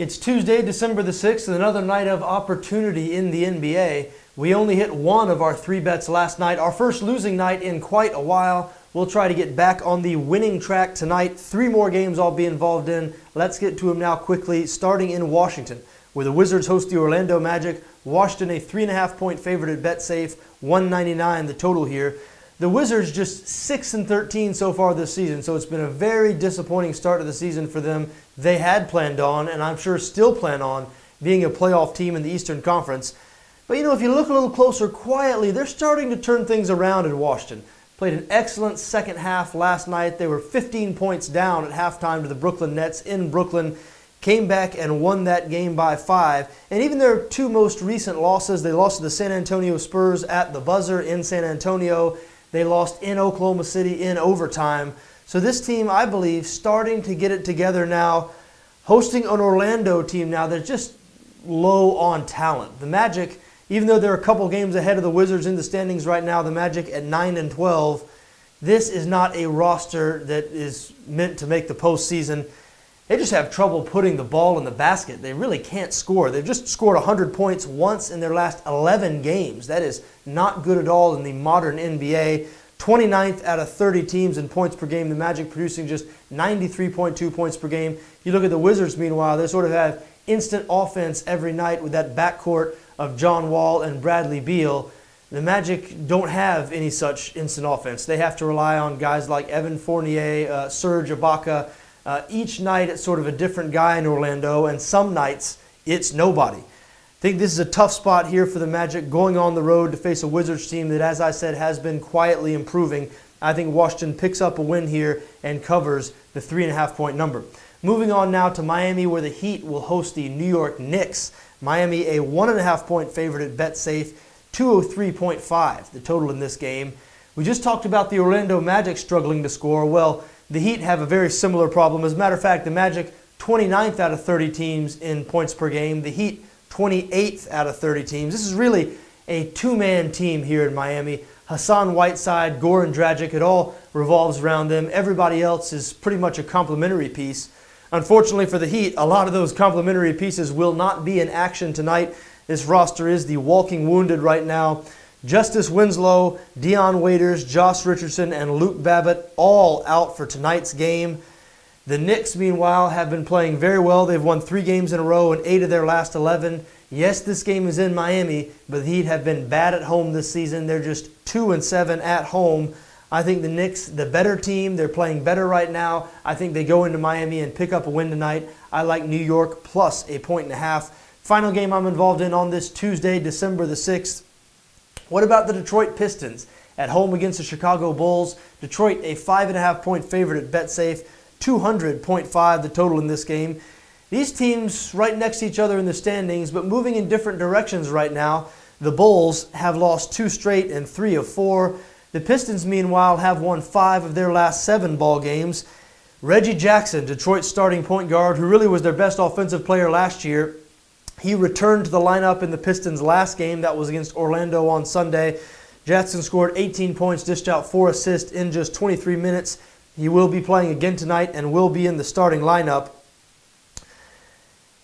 It's Tuesday, December the 6th, and another night of opportunity in the NBA. We only hit one of our three bets last night, our first losing night in quite a while. We'll try to get back on the winning track tonight. Three more games I'll be involved in. Let's get to them now quickly, starting in Washington, where the Wizards host the Orlando Magic. Washington a 3.5-point favorite at BetSafe, 199 the total here. The Wizards just 6-13 so far this season, so it's been a very disappointing start to the season for them. They had planned on, and I'm sure still plan on, being a playoff team in the Eastern Conference. But if you look a little closer quietly, they're starting to turn things around in Washington. Played an excellent second half last night. They were 15 points down at halftime to the Brooklyn Nets in Brooklyn. Came back and won that game by 5. And even their two most recent losses, they lost to the San Antonio Spurs at the buzzer in San Antonio. They lost in Oklahoma City in overtime. So this team, I believe, starting to get it together now, hosting an Orlando team now that's just low on talent. The Magic, even though they're a couple games ahead of the Wizards in the standings right now, the Magic at 9-12, this is not a roster that is meant to make the postseason. They just have trouble putting the ball in the basket. They really can't score. They've just scored 100 points once in their last 11 games. That is not good at all in the modern NBA. 29th out of 30 teams in points per game. The Magic producing just 93.2 points per game. You look at the Wizards, meanwhile, they sort of have instant offense every night with that backcourt of John Wall and Bradley Beal. The Magic don't have any such instant offense. They have to rely on guys like Evan Fournier, Serge Ibaka. Each night it's sort of a different guy in Orlando, and some nights it's nobody. I think this is a tough spot here for the Magic going on the road to face a Wizards team that, as I said, has been quietly improving. I think Washington picks up a win here and covers the 3.5-point number. Moving on now to Miami, where the Heat will host the New York Knicks. Miami a 1.5-point favorite at BetSafe, 203.5 the total in this game. We just talked about the Orlando Magic struggling to score. Well, the Heat have a very similar problem. As a matter of fact, the Magic 29th out of 30 teams in points per game. The Heat 28th out of 30 teams. This is really a two-man team here in Miami. Hassan Whiteside, Goran Dragic, it all revolves around them. Everybody else is pretty much a complementary piece. Unfortunately for the Heat, a lot of those complementary pieces will not be in action tonight. This roster is the walking wounded right now. Justice Winslow, Dion Waiters, Josh Richardson, and Luke Babbitt all out for tonight's game. The Knicks, meanwhile, have been playing very well. They've won 3 games in a row and 8 of their last 11. Yes, this game is in Miami, but the Heat have been bad at home this season. They're just 2-7 at home. I think the Knicks, the better team, they're playing better right now. I think they go into Miami and pick up a win tonight. I like New York plus a 1.5. Final game I'm involved in on this Tuesday, December the 6th. What about the Detroit Pistons at home against the Chicago Bulls? Detroit a 5.5-point favorite at BetSafe, 200.5 the total in this game. These teams right next to each other in the standings, but moving in different directions right now. The Bulls have lost 2 straight and 3 of 4. The Pistons, meanwhile, have won 5 of their last 7 ball games. Reggie Jackson, Detroit's starting point guard, who really was their best offensive player last year, he returned to the lineup in the Pistons' last game. That was against Orlando on Sunday. Jackson scored 18 points, dished out 4 assists in just 23 minutes. He will be playing again tonight and will be in the starting lineup.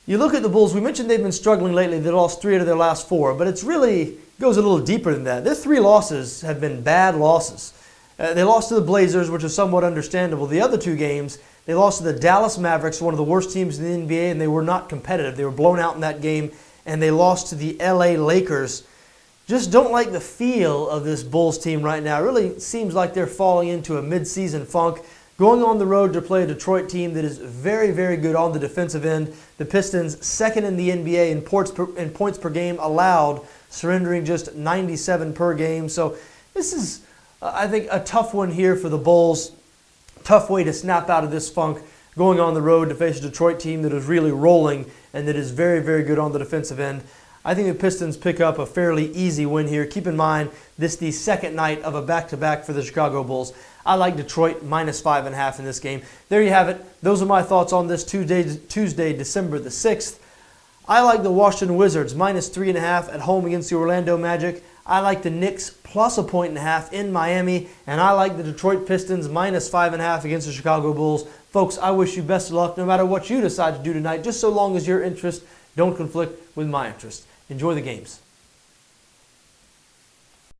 You look at the Bulls, we mentioned they've been struggling lately. They lost 3 out of their last 4, but it's really goes a little deeper than that. Their 3 losses have been bad losses. They lost to the Blazers, which is somewhat understandable. The other 2 games, they lost to the Dallas Mavericks, one of the worst teams in the NBA, and they were not competitive. They were blown out in that game, and they lost to the LA Lakers. Just don't like the feel of this Bulls team right now. It really seems like they're falling into a mid-season funk. Going on the road to play a Detroit team that is very, very good on the defensive end. The Pistons, second in the NBA in points per game allowed, surrendering just 97 per game. So this is, I think, a tough one here for the Bulls. Tough way to snap out of this funk, going on the road to face a Detroit team that is really rolling and that is very, very good on the defensive end. I think the Pistons pick up a fairly easy win here. Keep in mind, this is the second night of a back-to-back for the Chicago Bulls. I like Detroit minus 5.5 in this game. There you have it. Those are my thoughts on this Tuesday, December the 6th. I like the Washington Wizards minus 3.5 at home against the Orlando Magic. I like the Knicks plus a 1.5 in Miami. And I like the Detroit Pistons minus 5.5 against the Chicago Bulls. Folks, I wish you best of luck no matter what you decide to do tonight, just so long as your interests don't conflict with my interests. Enjoy the games.